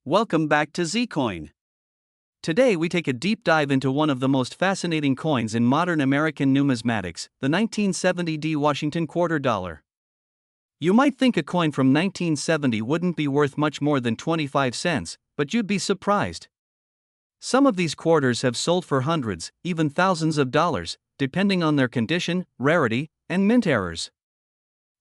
Welcome back to Zcoin. Today we take a deep dive into one of the most fascinating coins in modern American numismatics, the 1970 Washington quarter dollar. You might think a coin from 1970 wouldn't be worth much more than 25 cents, but you'd be surprised. Some of these quarters have sold for hundreds, even thousands of dollars, depending on their condition, rarity, and mint errors.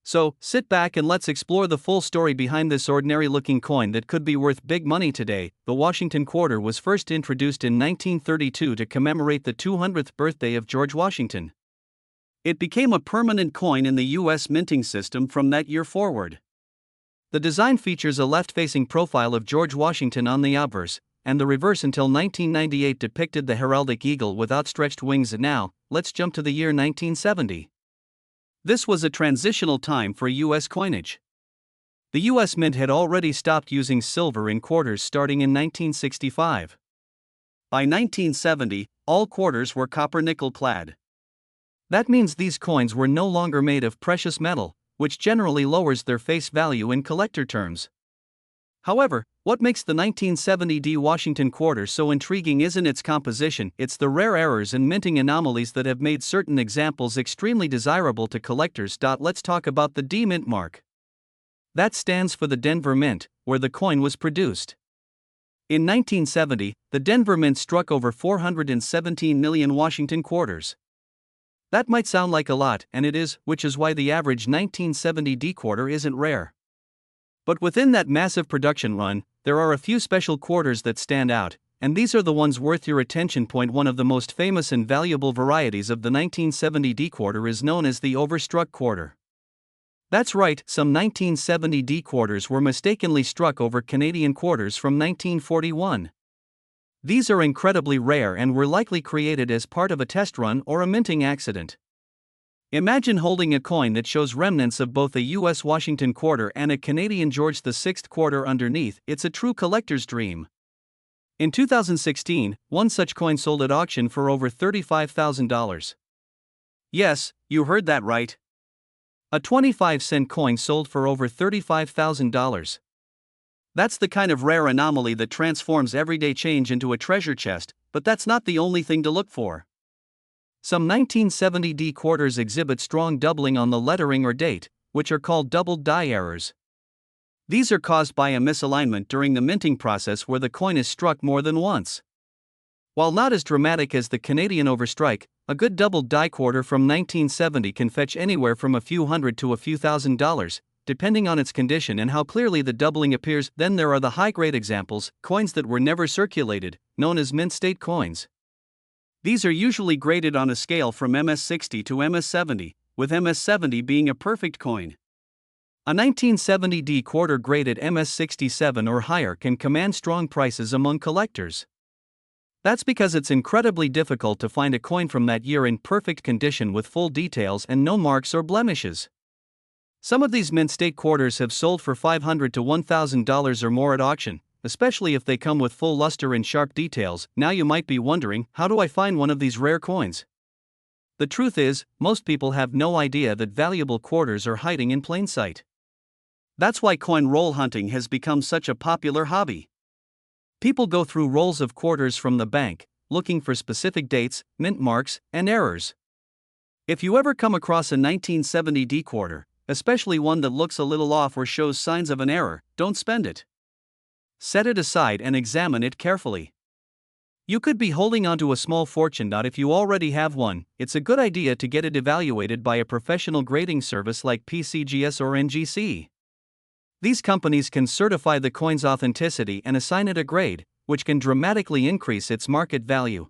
So, sit back and let's explore the full story behind this ordinary-looking coin that could be worth big money today. The Washington quarter was first introduced in 1932 to commemorate the 200th birthday of George Washington. It became a permanent coin in the U.S. minting system from that year forward. The design features a left-facing profile of George Washington on the obverse, and the reverse until 1998 depicted the heraldic eagle with outstretched wings. Now, let's jump to the year 1970. This was a transitional time for U.S. coinage. The U.S. Mint had already stopped using silver in quarters starting in 1965. By 1970, all quarters were copper-nickel clad. That means these coins were no longer made of precious metal, which generally lowers their face value in collector terms. However, what makes the 1970 Washington quarter so intriguing isn't its composition, it's the rare errors and minting anomalies that have made certain examples extremely desirable to collectors. Let's talk about the D Mint mark. That stands for the Denver Mint, where the coin was produced. In 1970, the Denver Mint struck over 417 million Washington quarters. That might sound like a lot, and it is, which is why the average 1970 D quarter isn't rare. But within that massive production run, there are a few special quarters that stand out, and these are the ones worth your attention. One of the most famous and valuable varieties of the 1970 D quarter is known as the overstruck quarter. That's right, some 1970 D quarters were mistakenly struck over Canadian quarters from 1941. These are incredibly rare and were likely created as part of a test run or a minting accident. Imagine holding a coin that shows remnants of both a U.S. Washington quarter and a Canadian George VI quarter underneath. It's a true collector's dream. In 2016, one such coin sold at auction for over $35,000. Yes, you heard that right. A 25-cent coin sold for over $35,000. That's the kind of rare anomaly that transforms everyday change into a treasure chest, but that's not the only thing to look for. Some 1970 D quarters exhibit strong doubling on the lettering or date, which are called double die errors. These are caused by a misalignment during the minting process where the coin is struck more than once. While not as dramatic as the Canadian overstrike, a good double die quarter from 1970 can fetch anywhere from a few hundred to a few $1,000s, depending on its condition and how clearly the doubling appears. Then there are the high-grade examples, coins that were never circulated, known as mint state coins. These are usually graded on a scale from MS60 to MS70, with MS70 being a perfect coin. A 1970 D quarter graded MS67 or higher can command strong prices among collectors. That's because it's incredibly difficult to find a coin from that year in perfect condition with full details and no marks or blemishes. Some of these mint state quarters have sold for $500 to $1,000 or more at auction, especially if they come with full luster and sharp details. Now you might be wondering, how do I find one of these rare coins? The truth is, most people have no idea that valuable quarters are hiding in plain sight. That's why coin roll hunting has become such a popular hobby. People go through rolls of quarters from the bank, looking for specific dates, mint marks, and errors. If you ever come across a 1970 D quarter, especially one that looks a little off or shows signs of an error, don't spend it. Set it aside and examine it carefully. You could be holding onto a small fortune. If you already have one, it's a good idea to get it evaluated by a professional grading service like PCGS or NGC. These companies can certify the coin's authenticity and assign it a grade, which can dramatically increase its market value.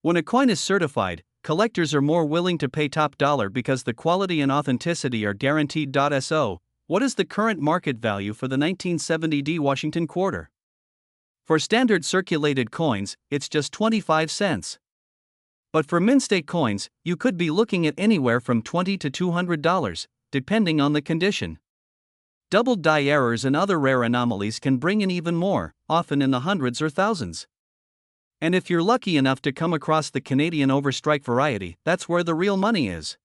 When a coin is certified, collectors are more willing to pay top dollar because the quality and authenticity are guaranteed. So, what is the current market value for the 1970 D Washington quarter? For standard circulated coins, it's just 25 cents. But for mint state coins, you could be looking at anywhere from $20 to $200, depending on the condition. Double die errors and other rare anomalies can bring in even more, often in the hundreds or thousands. And if you're lucky enough to come across the Canadian overstrike variety, that's where the real money is.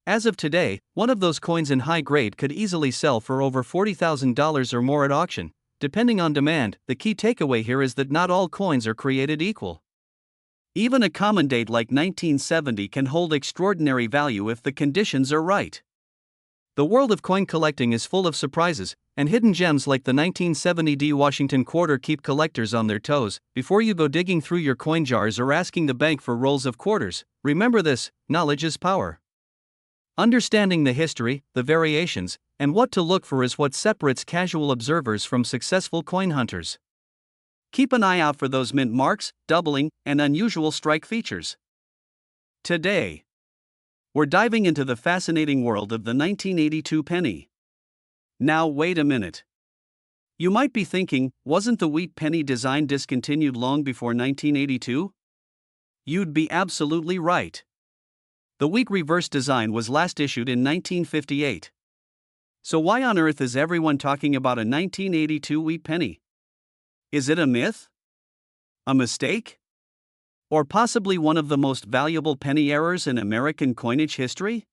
As of today, one of those coins in high grade could easily sell for over $40,000 or more at auction, depending on demand. The key takeaway here is that not all coins are created equal. Even a common date like 1970 can hold extraordinary value if the conditions are right. The world of coin collecting is full of surprises, and hidden gems like the 1970 Washington quarter keep collectors on their toes. Before you go digging through your coin jars or asking the bank for rolls of quarters, remember this: knowledge is power. Understanding the history, the variations, and what to look for is what separates casual observers from successful coin hunters. Keep an eye out for those mint marks, doubling, and unusual strike features. Today, we're diving into the fascinating world of the 1982 penny. Now wait a minute. You might be thinking, wasn't the wheat penny design discontinued long before 1982? You'd be absolutely right. The wheat reverse design was last issued in 1958. So why on earth is everyone talking about a 1982 wheat penny? Is it a myth? A mistake? Or possibly one of the most valuable penny errors in American coinage history?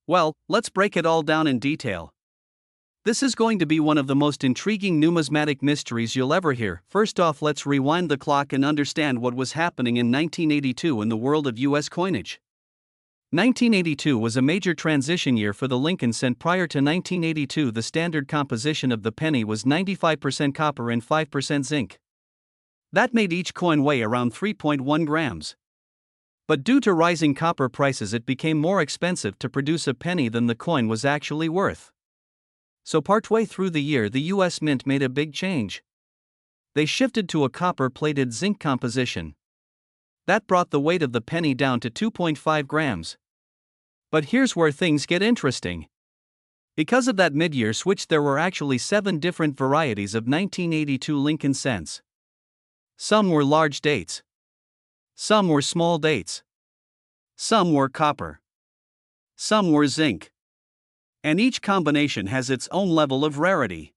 Well, let's break it all down in detail. This is going to be one of the most intriguing numismatic mysteries you'll ever hear. First off, let's rewind the clock and understand what was happening in 1982 in the world of U.S. coinage. 1982 was a major transition year for the Lincoln cent. Prior to 1982, the standard composition of the penny was 95% copper and 5% zinc. That made each coin weigh around 3.1 grams. But due to rising copper prices, it became more expensive to produce a penny than the coin was actually worth. So partway through the year, the U.S. Mint made a big change. They shifted to a copper-plated zinc composition. That brought the weight of the penny down to 2.5 grams. But here's where things get interesting. Because of that mid-year switch, there were actually 7 different varieties of 1982 Lincoln cents. Some were large dates. Some were small dates. Some were copper. Some were zinc. And each combination has its own level of rarity.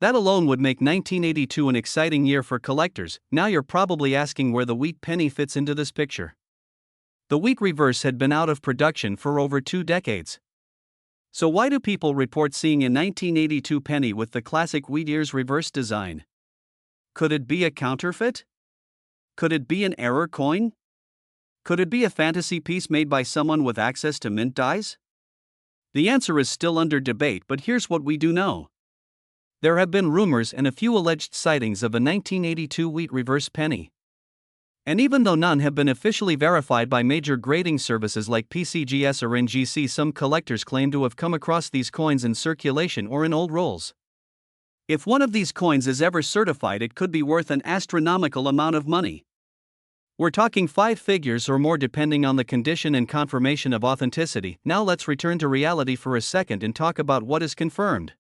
That alone would make 1982 an exciting year for collectors. Now you're probably asking where the wheat penny fits into this picture. The wheat reverse had been out of production for over 2 decades. So why do people report seeing a 1982 penny with the classic wheat ears reverse design? Could it be a counterfeit? Could it be an error coin? Could it be a fantasy piece made by someone with access to mint dies? The answer is still under debate, but here's what we do know. There have been rumors and a few alleged sightings of a 1982 wheat reverse penny. And even though none have been officially verified by major grading services like PCGS or NGC, some collectors claim to have come across these coins in circulation or in old rolls. If one of these coins is ever certified, it could be worth an astronomical amount of money. We're talking 5 figures or more depending on the condition and confirmation of authenticity. Now let's return to reality for a second and talk about what is confirmed.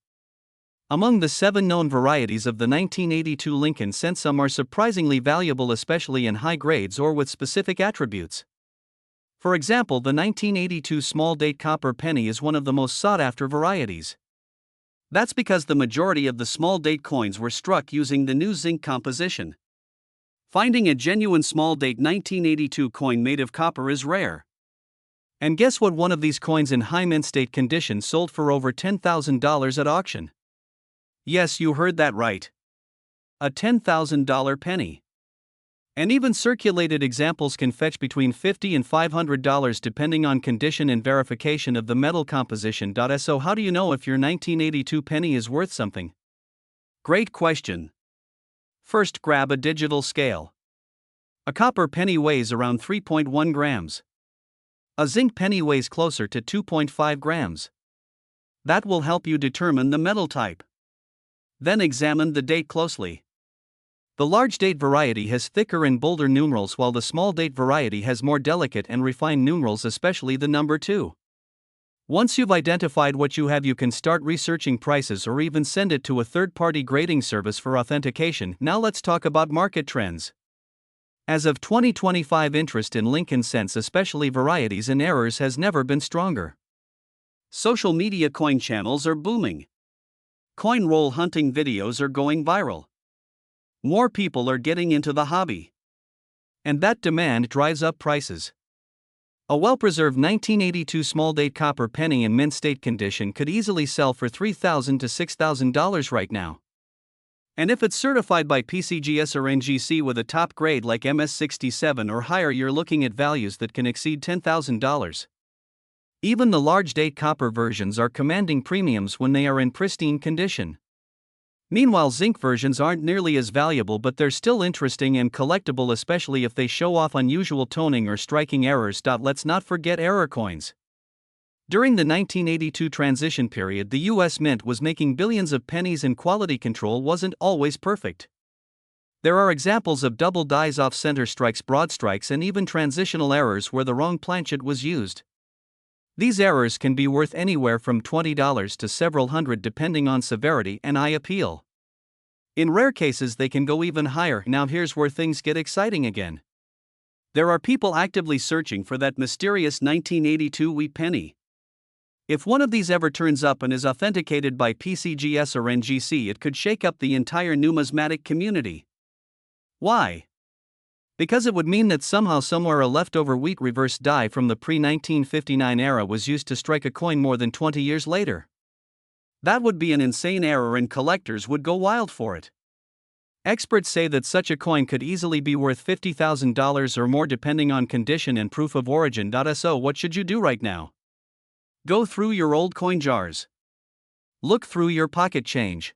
Among the 7 known varieties of the 1982 Lincoln cent, some are surprisingly valuable, especially in high grades or with specific attributes. For example, the 1982 small date copper penny is one of the most sought after varieties. That's because the majority of the small date coins were struck using the new zinc composition. Finding a genuine small date 1982 coin made of copper is rare. And guess what? One of these coins in high mint state condition sold for over $10,000 at auction. Yes, you heard that right. A $10,000 penny. And even circulated examples can fetch between $50 and $500 depending on condition and verification of the metal composition. So how do you know if your 1982 penny is worth something? Great question. First, grab a digital scale. A copper penny weighs around 3.1 grams. A zinc penny weighs closer to 2.5 grams. That will help you determine the metal type. Then examine the date closely. The large date variety has thicker and bolder numerals, while the small date variety has more delicate and refined numerals, especially the number 2. Once you've identified what you have, you can start researching prices or even send it to a third-party grading service for authentication. Now let's talk about market trends. As of 2025, interest in Lincoln cents, especially varieties and errors, has never been stronger. Social media coin channels are booming. Coin roll hunting videos are going viral. More people are getting into the hobby. And that demand drives up prices. A well-preserved 1982 small-date copper penny in mint state condition could easily sell for $3,000 to $6,000 right now. And if it's certified by PCGS or NGC with a top grade like MS67 or higher, you're looking at values that can exceed $10,000. Even the large date copper versions are commanding premiums when they are in pristine condition. Meanwhile, zinc versions aren't nearly as valuable, but they're still interesting and collectible, especially if they show off unusual toning or striking errors. Let's not forget error coins. During the 1982 transition period, the US Mint was making billions of pennies and quality control wasn't always perfect. There are examples of double dies, off-center strikes, broad strikes, and even transitional errors where the wrong planchet was used. These errors can be worth anywhere from $20 to several hundred depending on severity and eye appeal. In rare cases, they can go even higher. Now here's where things get exciting again. There are people actively searching for that mysterious 1982 wheat penny. If one of these ever turns up and is authenticated by PCGS or NGC, it could shake up the entire numismatic community. Why? Because it would mean that somehow, somewhere, a leftover wheat reverse die from the pre-1959 era was used to strike a coin more than 20 years later. That would be an insane error, and collectors would go wild for it. Experts say that such a coin could easily be worth $50,000 or more depending on condition and proof of origin. So what should you do right now? Go through your old coin jars. Look through your pocket change.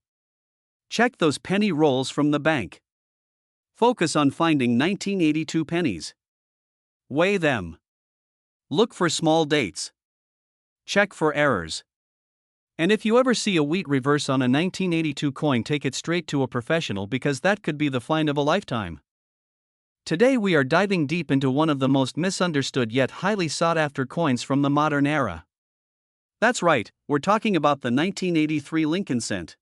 Check those penny rolls from the bank. Focus on finding 1982 pennies. Weigh them. Look for small dates. Check for errors. And if you ever see a wheat reverse on a 1982 coin, take it straight to a professional, because that could be the find of a lifetime. Today we are diving deep into one of the most misunderstood yet highly sought after coins from the modern era. That's right, we're talking about the 1983 Lincoln cent.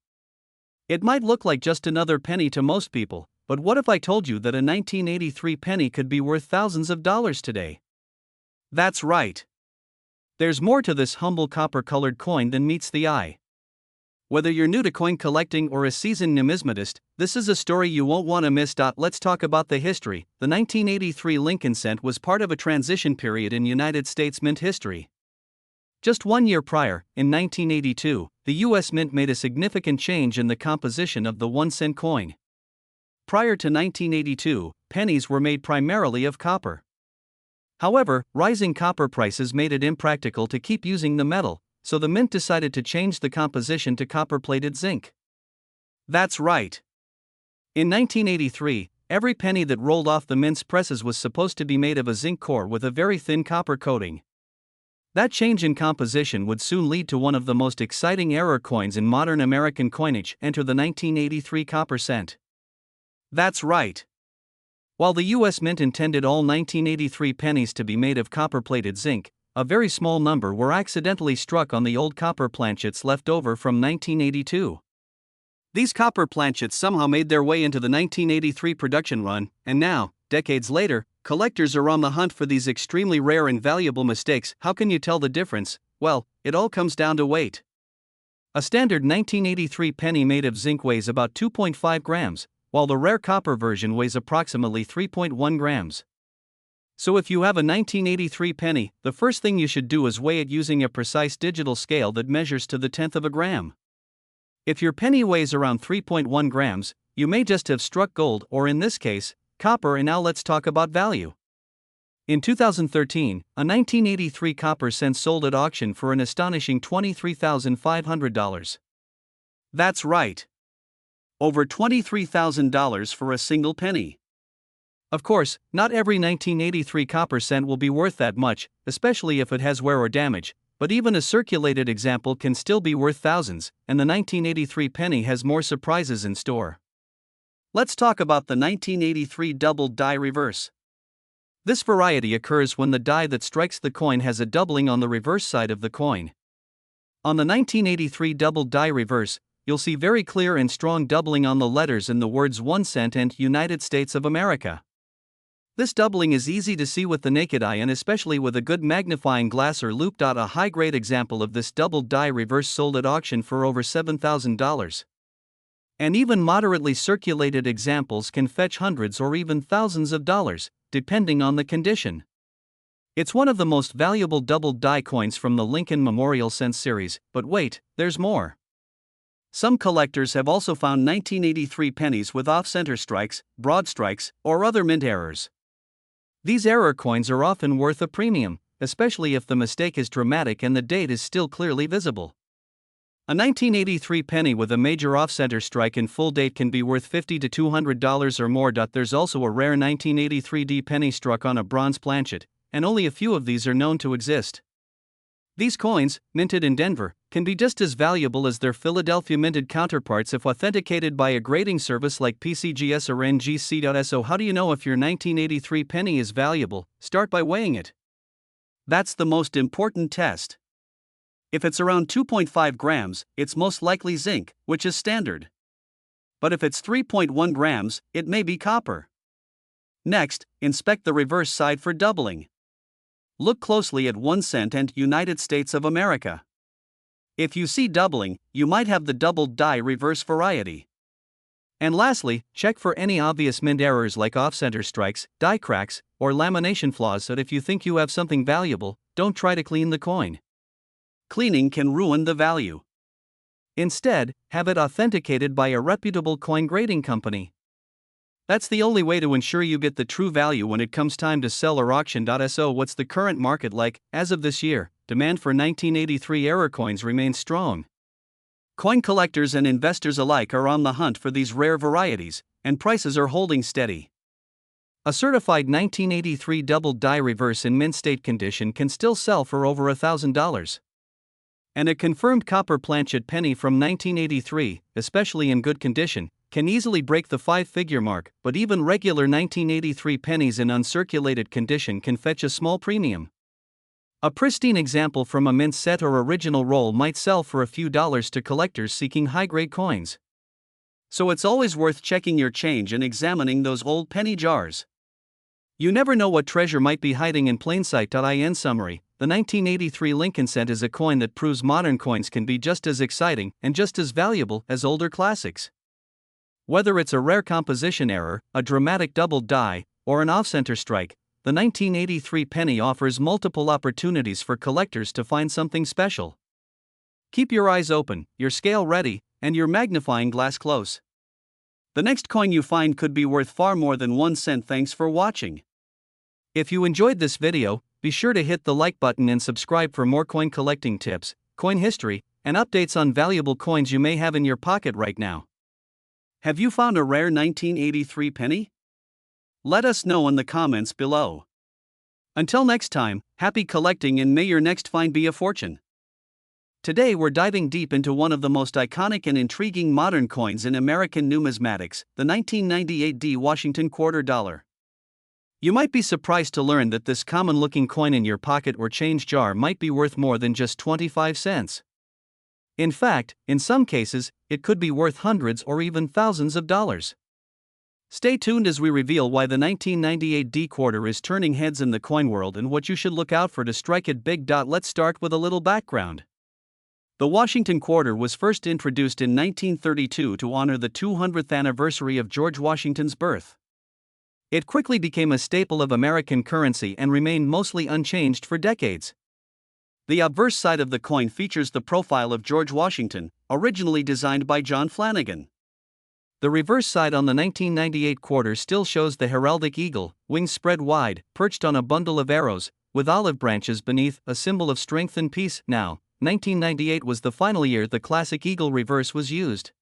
It might look like just another penny to most people, but what if I told you that a 1983 penny could be worth thousands of dollars today? That's right. There's more to this humble copper-colored coin than meets the eye. Whether you're new to coin collecting or a seasoned numismatist, this is a story you won't want to miss. Let's talk about the history. The 1983 Lincoln cent was part of a transition period in United States mint history. Just 1 year prior, in 1982, the U.S. Mint made a significant change in the composition of the 1-cent coin. Prior to 1982, pennies were made primarily of copper. However, rising copper prices made it impractical to keep using the metal, so the mint decided to change the composition to copper-plated zinc. That's right. In 1983, every penny that rolled off the mint's presses was supposed to be made of a zinc core with a very thin copper coating. That change in composition would soon lead to one of the most exciting error coins in modern American coinage. Enter the 1983 copper cent. That's right. While the U.S. Mint intended all 1983 pennies to be made of copper-plated zinc, a very small number were accidentally struck on the old copper planchets left over from 1982. These copper planchets somehow made their way into the 1983 production run, and now, decades later, collectors are on the hunt for these extremely rare and valuable mistakes. How can you tell the difference? Well, it all comes down to weight. A standard 1983 penny made of zinc weighs about 2.5 grams, while the rare copper version weighs approximately 3.1 grams. So if you have a 1983 penny, the first thing you should do is weigh it using a precise digital scale that measures to the tenth of a gram. If your penny weighs around 3.1 grams, you may just have struck gold, or in this case, copper. And now let's talk about value. In 2013, a 1983 copper cent sold at auction for an astonishing $23,500. That's right. Over $23,000 for a single penny. Of course, not every 1983 copper cent will be worth that much, especially if it has wear or damage, but even a circulated example can still be worth thousands, and the 1983 penny has more surprises in store. Let's talk about the 1983 doubled die reverse. This variety occurs when the die that strikes the coin has a doubling on the reverse side of the coin. On the 1983 doubled die reverse, you'll see very clear and strong doubling on the letters in the words 1 cent and United States of America. This doubling is easy to see with the naked eye, and especially with a good magnifying glass or loupe. A high-grade example of this doubled die reverse sold at auction for over $7,000. And even moderately circulated examples can fetch hundreds or even thousands of dollars, depending on the condition. It's one of the most valuable doubled die coins from the Lincoln Memorial Cent series, but wait, there's more. Some collectors have also found 1983 pennies with off-center strikes, broad strikes, or other mint errors. These error coins are often worth a premium, especially if the mistake is dramatic and the date is still clearly visible. A 1983 penny with a major off-center strike in full date can be worth $50 to $200 or more. There's also a rare 1983D penny struck on a bronze planchet, and only a few of these are known to exist. These coins, minted in Denver, can be just as valuable as their Philadelphia minted counterparts if authenticated by a grading service like PCGS or NGC.so. How do you know if your 1983 penny is valuable? Start by weighing it. That's the most important test. If it's around 2.5 grams, it's most likely zinc, which is standard. But if it's 3.1 grams, it may be copper. Next, inspect the reverse side for doubling. Look closely at 1 cent and United States of America. If you see doubling, you might have the doubled die reverse variety. And lastly, check for any obvious mint errors like off-center strikes, die cracks, or lamination flaws. So if you think you have something valuable, don't try to clean the coin. Cleaning can ruin the value. Instead, have it authenticated by a reputable coin grading company. That's the only way to ensure you get the true value when it comes time to sell or auction. So what's the current market like? As of this year, demand for 1983 error coins remains strong. Coin collectors and investors alike are on the hunt for these rare varieties, and prices are holding steady. A certified 1983 doubled die reverse in mint state condition can still sell for over $1,000. And a confirmed copper planchet penny from 1983, especially in good condition, can easily break the 5-figure mark, but even regular 1983 pennies in uncirculated condition can fetch a small premium. A pristine example from a mint set or original roll might sell for a few dollars to collectors seeking high-grade coins. So it's always worth checking your change and examining those old penny jars. You never know what treasure might be hiding in plain sight. In summary, the 1983 Lincoln cent is a coin that proves modern coins can be just as exciting and just as valuable as older classics. Whether it's a rare composition error, a dramatic doubled die, or an off-center strike, the 1983 penny offers multiple opportunities for collectors to find something special. Keep your eyes open, your scale ready, and your magnifying glass close. The next coin you find could be worth far more than 1 cent. Thanks for watching. If you enjoyed this video, be sure to hit the like button and subscribe for more coin collecting tips, coin history, and updates on valuable coins you may have in your pocket right now. Have you found a rare 1983 penny? Let us know in the comments below. Until next time, happy collecting and may your next find be a fortune. Today we're diving deep into one of the most iconic and intriguing modern coins in American numismatics, the 1998D Washington quarter dollar. You might be surprised to learn that this common-looking coin in your pocket or change jar might be worth more than just 25 cents. In fact, in some cases, it could be worth hundreds or even thousands of dollars. Stay tuned as we reveal why the 1998D quarter is turning heads in the coin world and what you should look out for to strike it big. Let's start with a little background. The Washington quarter was first introduced in 1932 to honor the 200th anniversary of George Washington's birth. It quickly became a staple of American currency and remained mostly unchanged for decades. The obverse side of the coin features the profile of George Washington, originally designed by John Flanagan. The reverse side on the 1998 quarter still shows the heraldic eagle, wings spread wide, perched on a bundle of arrows, with olive branches beneath, a symbol of strength and peace. Now, 1998 was the final year the classic eagle reverse was used.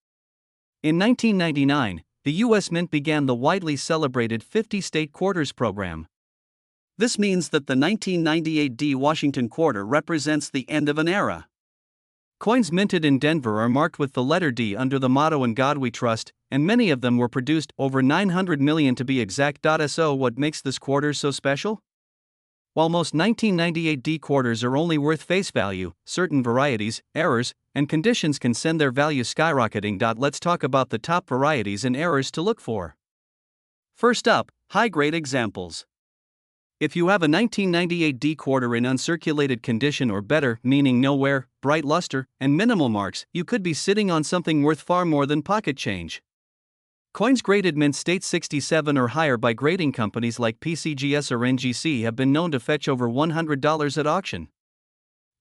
In 1999, the U.S. Mint began the widely celebrated 50-state quarters program. This means that the 1998D Washington quarter represents the end of an era. Coins minted in Denver are marked with the letter D under the motto "In God We Trust," and many of them were produced, over 900 million to be exact. So what makes this quarter so special? While most 1998D quarters are only worth face value, certain varieties, errors, and conditions can send their value skyrocketing. Let's talk about the top varieties and errors to look for. First up, high-grade examples. If you have a 1998D quarter in uncirculated condition or better, meaning no wear, bright luster, and minimal marks, you could be sitting on something worth far more than pocket change. Coins graded mint state 67 or higher by grading companies like PCGS or NGC have been known to fetch over $100 at auction.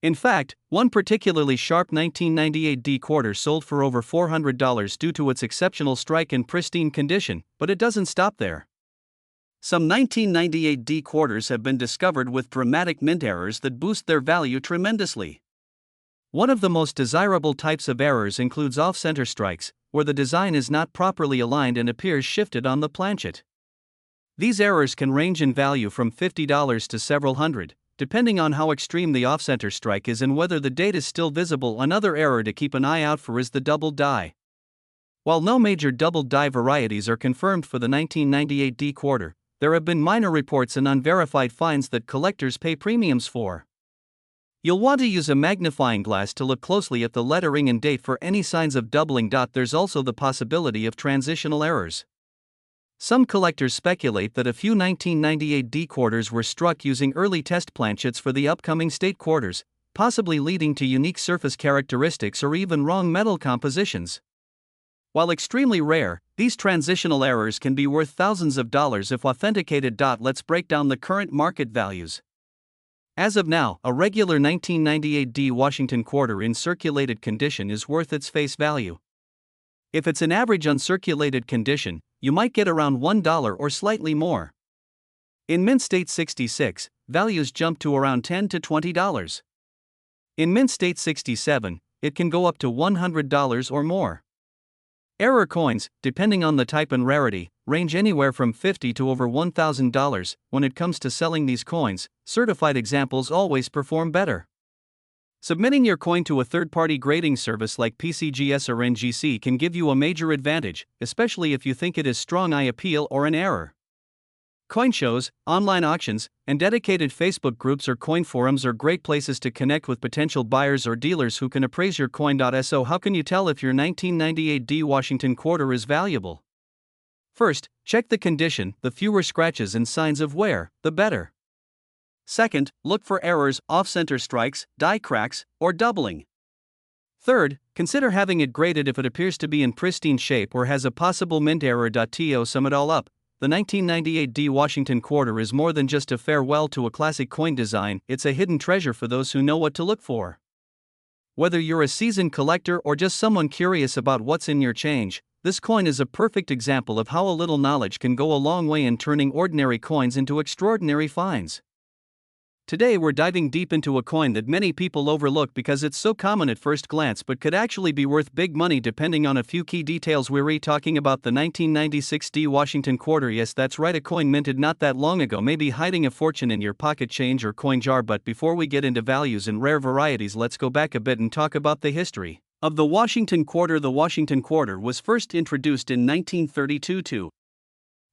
In fact, one particularly sharp 1998 D quarter sold for over $400 due to its exceptional strike and pristine condition, but it doesn't stop there. Some 1998 D quarters have been discovered with dramatic mint errors that boost their value tremendously. One of the most desirable types of errors includes off-center strikes, where the design is not properly aligned and appears shifted on the planchet. These errors can range in value from $50 to several hundred, depending on how extreme the off-center strike is and whether the date is still visible. Another error to keep an eye out for is the double die. While no major double die varieties are confirmed for the 1998 D quarter, there have been minor reports and unverified finds that collectors pay premiums for. You'll want to use a magnifying glass to look closely at the lettering and date for any signs of doubling. There's also the possibility of transitional errors. Some collectors speculate that a few 1998 D quarters were struck using early test planchets for the upcoming state quarters, possibly leading to unique surface characteristics or even wrong metal compositions. While extremely rare, these transitional errors can be worth thousands of dollars if authenticated. Let's break down the current market values. As of now, a regular 1998 D Washington quarter in circulated condition is worth its face value. If it's an average uncirculated condition, you might get around $1 or slightly more. In mint state 66, values jump to around $10 to $20. In mint state 67, it can go up to $100 or more. Error coins, depending on the type and rarity, range anywhere from $50 to over $1,000. When it comes to selling these coins, certified examples always perform better. Submitting your coin to a third-party grading service like PCGS or NGC can give you a major advantage, especially if you think it is strong eye appeal or an error. Coin shows, online auctions, and dedicated Facebook groups or coin forums are great places to connect with potential buyers or dealers who can appraise your coin. So how can you tell if your 1998 D Washington quarter is valuable? First, check the condition. The fewer scratches and signs of wear, the better. Second, look for errors, off-center strikes, die cracks, or doubling. Third, consider having it graded if it appears to be in pristine shape or has a possible mint error. To sum it all up, the 1998 D Washington quarter is more than just a farewell to a classic coin design, it's a hidden treasure for those who know what to look for. Whether you're a seasoned collector or just someone curious about what's in your change, this coin is a perfect example of how a little knowledge can go a long way in turning ordinary coins into extraordinary finds. Today we're diving deep into a coin that many people overlook because it's so common at first glance but could actually be worth big money depending on a few key details. We're talking about the 1996 D Washington quarter. Yes, that's right, a coin minted not that long ago, maybe hiding a fortune in your pocket change or coin jar. But before we get into values and rare varieties, let's go back a bit and talk about the history of the Washington quarter. The Washington quarter was first introduced in 1932 to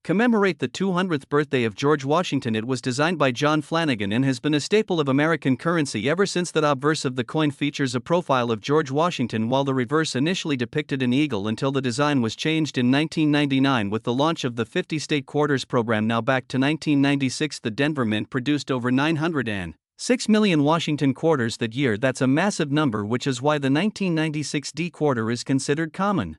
commemorate the 200th birthday of George Washington. It was designed by John Flanagan and has been a staple of American currency ever since. The obverse of the coin features a profile of George Washington, while the reverse initially depicted an eagle until the design was changed in 1999 with the launch of the 50-state quarters program. Now back to 1996, the Denver Mint produced over 906 million Washington quarters that year. That's a massive number, which is why the 1996 D quarter is considered common.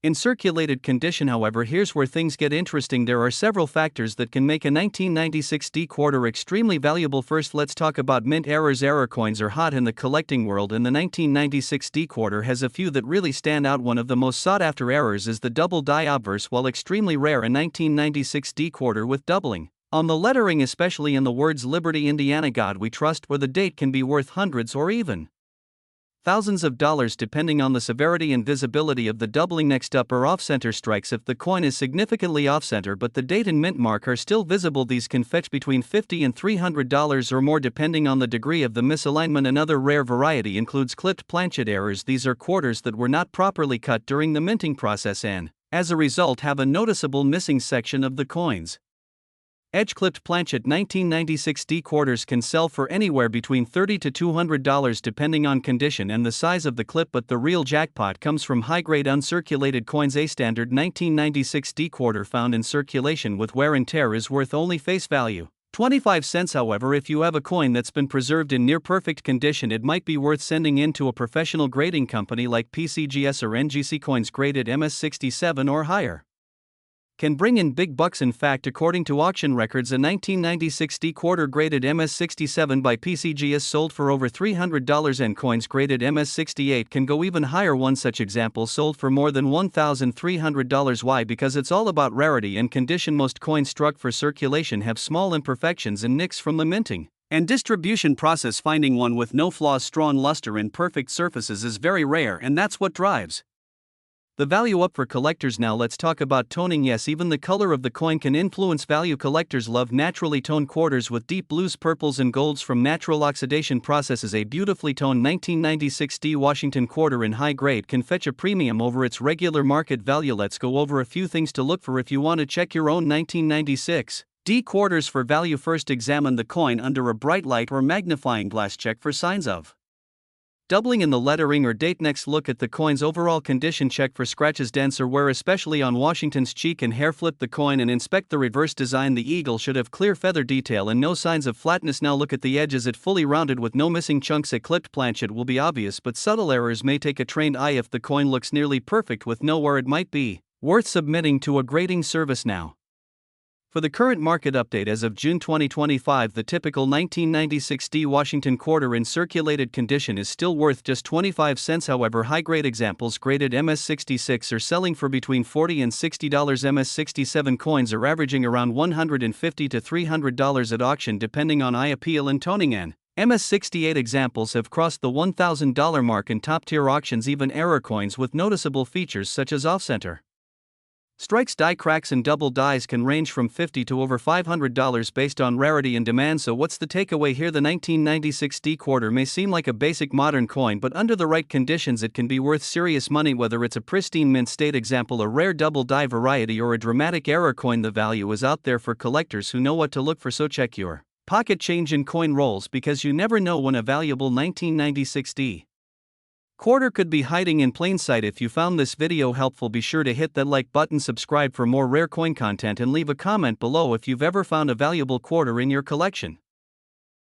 In circulated condition, however, here's where things get interesting. There are several factors that can make a 1996 D quarter extremely valuable. First, let's talk about mint errors. Error coins are hot in the collecting world, and the 1996 D quarter has a few that really stand out. One of the most sought-after errors is the double die obverse. While extremely rare, a 1996 D quarter with doubling on the lettering, especially in the words Liberty, Indiana, God We Trust, where the date can be worth hundreds or even thousands of dollars depending on the severity and visibility of the doubling. Next up are off-center strikes. If the coin is significantly off-center but the date and mint mark are still visible, these can fetch between $50 and $300 or more depending on the degree of the misalignment. Another rare variety includes clipped planchet errors. These are quarters that were not properly cut during the minting process and, as a result, have a noticeable missing section of the coins. Edge-clipped planchet 1996 D quarters can sell for anywhere between $30 to $200 depending on condition and the size of the clip, but the real jackpot comes from high-grade uncirculated coins. A standard 1996 D quarter found in circulation with wear and tear is worth only face value 25 cents. However, if you have a coin that's been preserved in near-perfect condition, it might be worth sending in to a professional grading company like PCGS or NGC. Coins graded MS67 or higher can bring in big bucks. In fact, according to auction records, a 1996 D quarter graded MS-67 by PCGS sold for over $300, and coins graded MS-68 can go even higher. One such example sold for more than $1,300. Why? Because it's all about rarity and condition. Most coins struck for circulation have small imperfections and nicks from the minting and distribution process. Finding one with no flaws, strong luster, and perfect surfaces is very rare, and that's what drives the value up for collectors. Now let's talk about toning. Yes, even the color of the coin can influence value. Collectors love naturally toned quarters with deep blues, purples, and golds from natural oxidation processes. A beautifully toned 1996 D Washington quarter in high grade can fetch a premium over its regular market value. Let's go over a few things to look for if you want to check your own 1996 D quarters for value. First, examine the coin under a bright light or magnifying glass. Check for signs of doubling in the lettering or date. Next, look at the coin's overall condition. Check for scratches, dents, or wear, especially on Washington's cheek and hair. Flip the coin and inspect the reverse design. The eagle should have clear feather detail and no signs of flatness. Now look at the edge. Is it fully rounded with no missing chunks? A clipped planchet will be obvious, but subtle errors may take a trained eye. If the coin looks nearly perfect with no wear, it might be worth submitting to a grading service. Now, for the current market update as of June 2025, the typical 1996 D Washington quarter in circulated condition is still worth just 25 cents. However, high-grade examples graded MS-66 are selling for between $40 and $60. MS-67 coins are averaging around $150 to $300 at auction, depending on eye appeal and toning. And MS-68 examples have crossed the $1,000 mark in top-tier auctions. Even error coins with noticeable features such as off-center strikes, die cracks, and double dies can range from $50 to over $500 based on rarity and demand. So what's the takeaway here? The 1996 D quarter may seem like a basic modern coin, but under the right conditions it can be worth serious money. Whether it's a pristine mint state example, a rare double die variety, or a dramatic error coin, the value is out there for collectors who know what to look for. So check your pocket change in coin rolls, because you never know when a valuable 1996 D quarter could be hiding in plain sight. If you found this video helpful, be sure to hit that like button, subscribe for more rare coin content, and leave a comment below if you've ever found a valuable quarter in your collection.